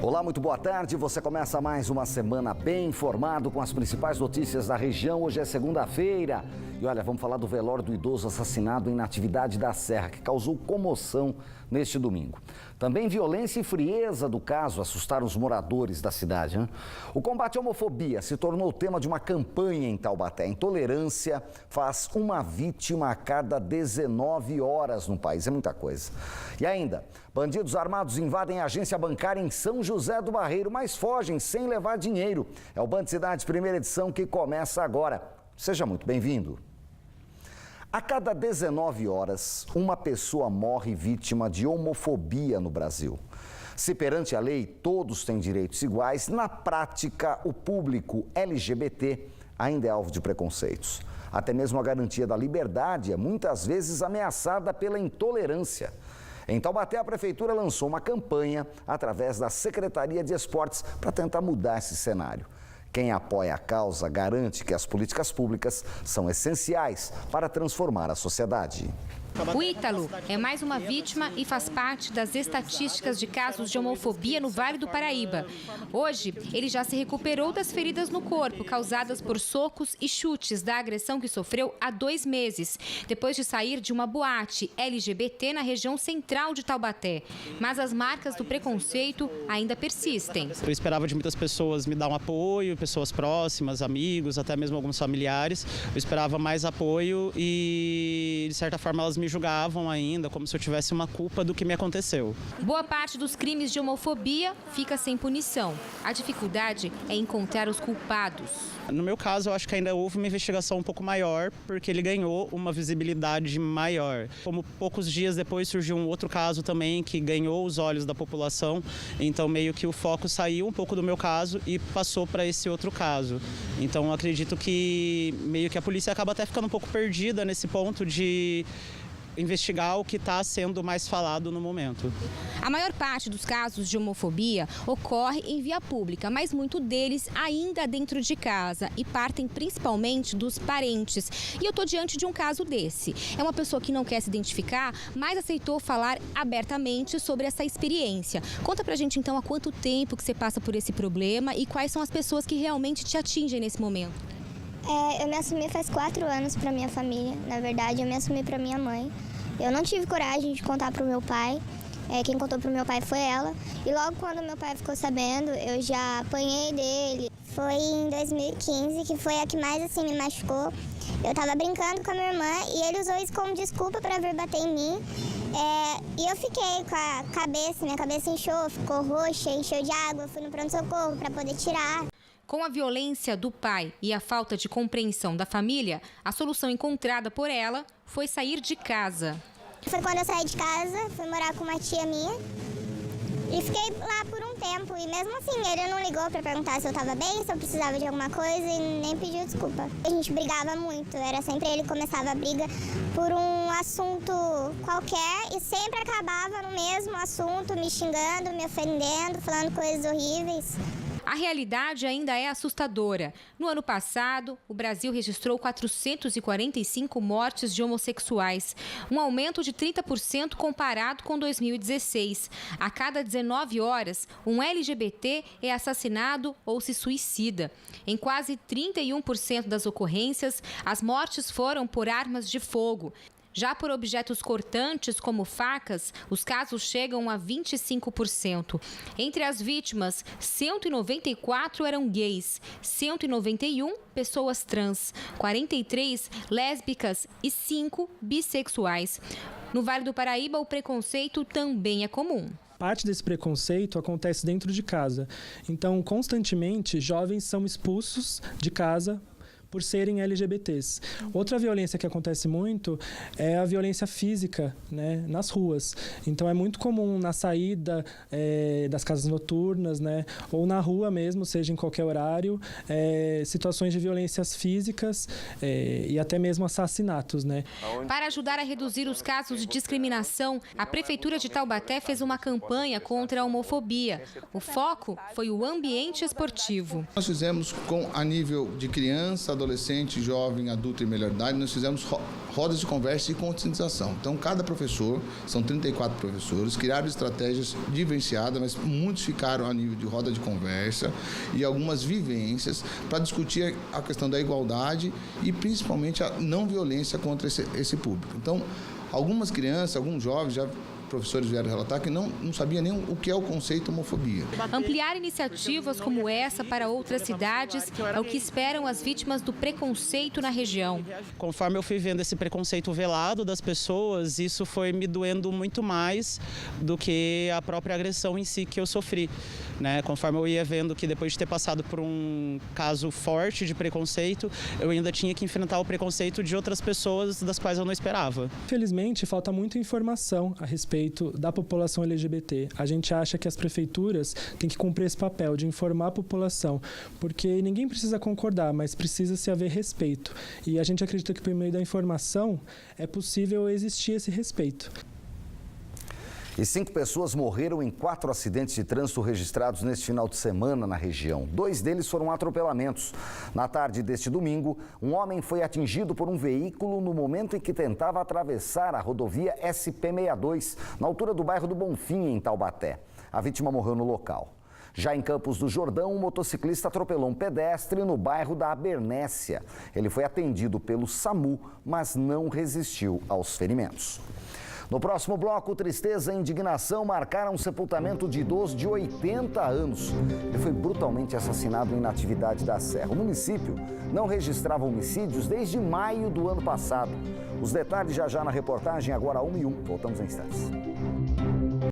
Olá, muito boa tarde. Você começa mais uma semana bem informado com as principais notícias da região. Hoje é segunda-feira. E olha, vamos falar do velório do idoso assassinado em Natividade da Serra, que causou comoção neste domingo. Também violência e frieza do caso assustaram os moradores da cidade, hein? O combate à homofobia se tornou tema de uma campanha em Taubaté. A intolerância faz uma vítima a cada 19 horas no país. É muita coisa. E ainda, bandidos armados invadem a agência bancária em São José do Barreiro, mas fogem sem levar dinheiro. É o Bandicidade primeira edição que começa agora. Seja muito bem-vindo. A cada 19 horas, uma pessoa morre vítima de homofobia no Brasil. Se perante a lei todos têm direitos iguais, na prática o público LGBT ainda é alvo de preconceitos. Até mesmo a garantia da liberdade é muitas vezes ameaçada pela intolerância. Em Taubaté, a Prefeitura lançou uma campanha através da Secretaria de Esportes para tentar mudar esse cenário. Quem apoia a causa garante que as políticas públicas são essenciais para transformar a sociedade. O Ítalo é mais uma vítima e faz parte das estatísticas de casos de homofobia no Vale do Paraíba. Hoje, ele já se recuperou das feridas no corpo causadas por socos e chutes da agressão que sofreu há 2 meses, depois de sair de uma boate LGBT na região central de Taubaté. Mas as marcas do preconceito ainda persistem. Eu esperava de muitas pessoas me dar um apoio, pessoas próximas, amigos, até mesmo alguns familiares. Eu esperava mais apoio e, de certa forma, elas me julgavam ainda como se eu tivesse uma culpa do que me aconteceu. Boa parte dos crimes de homofobia fica sem punição. A dificuldade é encontrar os culpados. No meu caso, eu acho que ainda houve uma investigação um pouco maior, porque ele ganhou uma visibilidade maior. Como poucos dias depois surgiu um outro caso também que ganhou os olhos da população, então meio que o foco saiu um pouco do meu caso e passou para esse outro caso. Então eu acredito que meio que a polícia acaba até ficando um pouco perdida nesse ponto de investigar o que está sendo mais falado no momento. A maior parte dos casos de homofobia ocorre em via pública, mas muito deles ainda dentro de casa e partem principalmente dos parentes. E eu estou diante de um caso desse. É uma pessoa que não quer se identificar, mas aceitou falar abertamente sobre essa experiência. Conta pra gente então há quanto tempo que você passa por esse problema e quais são as pessoas que realmente te atingem nesse momento. Eu me assumi faz 4 anos para minha família. Na verdade, eu me assumi para minha mãe. Eu não tive coragem de contar para o meu pai. Quem contou para o meu pai foi ela. E logo quando meu pai ficou sabendo, eu já apanhei dele. Foi em 2015 que foi a que mais assim me machucou. Eu estava brincando com a minha irmã e ele usou isso como desculpa para vir bater em mim. E eu fiquei com a cabeça, minha cabeça inchou, ficou roxa, encheu de água. Fui no pronto-socorro para poder tirar. Com a violência do pai e a falta de compreensão da família, a solução encontrada por ela foi sair de casa. Foi quando eu saí de casa, fui morar com uma tia minha e fiquei lá por um tempo. E mesmo assim, ele não ligou para perguntar se eu estava bem, se eu precisava de alguma coisa e nem pediu desculpa. A gente brigava muito, era sempre ele que começava a briga por um assunto qualquer e sempre acabava no mesmo assunto, me xingando, me ofendendo, falando coisas horríveis. A realidade ainda é assustadora. No ano passado, o Brasil registrou 445 mortes de homossexuais, um aumento de 30% comparado com 2016. A cada 19 horas, um LGBT é assassinado ou se suicida. Em quase 31% das ocorrências, as mortes foram por armas de fogo. Já por objetos cortantes, como facas, os casos chegam a 25%. Entre as vítimas, 194 eram gays, 191 pessoas trans, 43 lésbicas e 5 bissexuais. No Vale do Paraíba, o preconceito também é comum. Parte desse preconceito acontece dentro de casa. Então, constantemente, jovens são expulsos de casa por serem LGBTs. Outra violência que acontece muito é a violência física, né, nas ruas. Então é muito comum na saída das casas noturnas, né, ou na rua mesmo, seja em qualquer horário, situações de violências físicas e até mesmo assassinatos, né. Para ajudar a reduzir os casos de discriminação, a Prefeitura de Taubaté fez uma campanha contra a homofobia. O foco foi o ambiente esportivo. Nós fizemos a nível de criança, adolescente, jovem, adulto e melhor idade, nós fizemos rodas de conversa e conscientização. Então, cada professor, são 34 professores, criaram estratégias diferenciadas, mas muitos ficaram a nível de roda de conversa e algumas vivências para discutir a questão da igualdade e principalmente a não violência contra esse público. Então, algumas crianças, alguns jovens já professores vieram relatar que não sabiam nem o que é o conceito homofobia. Ampliar iniciativas como essa para outras cidades é o que esperam as vítimas do preconceito na região. Conforme eu fui vendo esse preconceito velado das pessoas, isso foi me doendo muito mais do que a própria agressão em si que eu sofri, né? Conforme eu ia vendo que depois de ter passado por um caso forte de preconceito, eu ainda tinha que enfrentar o preconceito de outras pessoas das quais eu não esperava. Infelizmente, falta muita informação a respeito da população LGBT. A gente acha que as prefeituras têm que cumprir esse papel de informar a população, porque ninguém precisa concordar, mas precisa se haver respeito. E a gente acredita que por meio da informação é possível existir esse respeito. E 5 pessoas morreram em 4 acidentes de trânsito registrados neste final de semana na região. 2 deles foram atropelamentos. Na tarde deste domingo, um homem foi atingido por um veículo no momento em que tentava atravessar a rodovia SP-62, na altura do bairro do Bonfim, em Taubaté. A vítima morreu no local. Já em Campos do Jordão, um motociclista atropelou um pedestre no bairro da Abernécia. Ele foi atendido pelo SAMU, mas não resistiu aos ferimentos. No próximo bloco, tristeza e indignação marcaram o sepultamento de idoso de 80 anos. Ele foi brutalmente assassinado em Natividade da Serra. O município não registrava homicídios desde maio do ano passado. Os detalhes já na reportagem, agora 1:01. Voltamos em instantes.